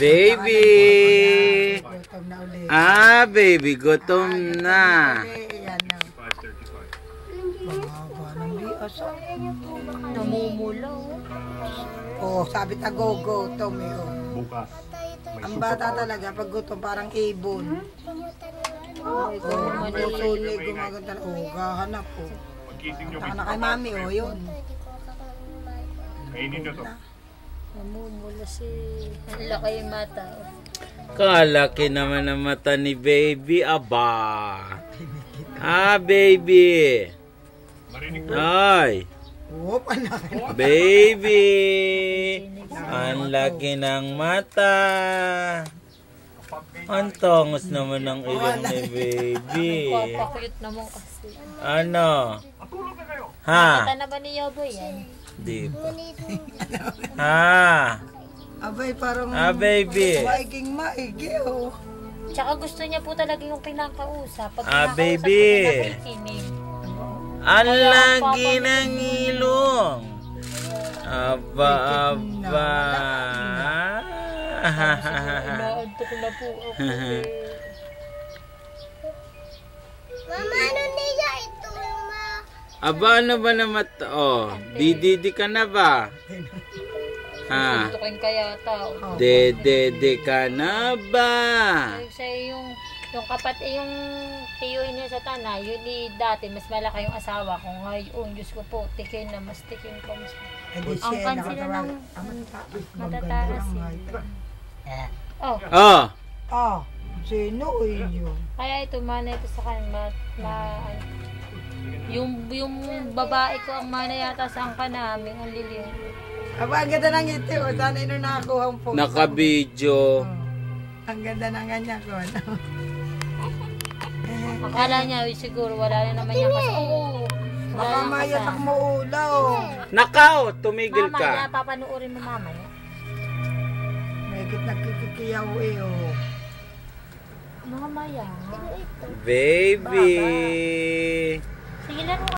Baby! Gutom na ulit. Ah, baby, gutom na. Yan na. Mahaba ng bias. Namumulaw. Oh, sabi ta gutom eh. Oh. Bukas. Ang bata talaga, pag gutom parang ibon. Oh, susulig, gumaganda. Oh, gahanap po. Pagkising nyo, Taka na kay mami, oh, yun. kainin nyo to. Namumula si... Ang laki yung mata. Kalaki naman ang mata ni baby. Aba. Ah, baby. Marinig ko. Ay. Oh, panaki. Baby. Ang laki ng mata. Ang tangos naman ng ilong ni baby. Papakuyot naman kasi. Ano? Ha? Mata na ba ni Yobo yan? Di ba? Ha? Abay, parang... Ah, baby. Maiging-maigi, oh. Tsaka gusto niya po talaga yung kinakausap. Pag Ah, kinakausap baby. po, nakikinig. Ang laki ng ilong. Aba, aba. Inaantok na po ako. Mama, ano niya ito, ma? Aba, ano ba na mata? Oh, dididi ka na ba? Ha? Suntukin kaya tao. Dede ka na ba? Kasi yung yung tiyuhin niya sa tanay, yun dati mas malaki yung asawa ko. Ngayon, Diyos ko po, tikin na, mas tikin ko. Mas... Ang kan sila ng matataas. Oh, Oh, Ah, sino yun? kaya ito, mana ito sa kanya, yung babae ko ang mana yata sa angka namin, ang lilim. Aba, ang ganda ng ngiti, oh. Sana ino nakakuha ang photo. naka-video. Ang ganda ng kanya ko, ano? Akala niya, siguro wala na naman yan kasi, oo. Baka mayatak mo ulaw. Nakaw, tumigil Mamaya, ka. papanuorin mo mamaya. May nagkikikiyaw eh, oh. Mamaya. Baby. Sige, laro ka.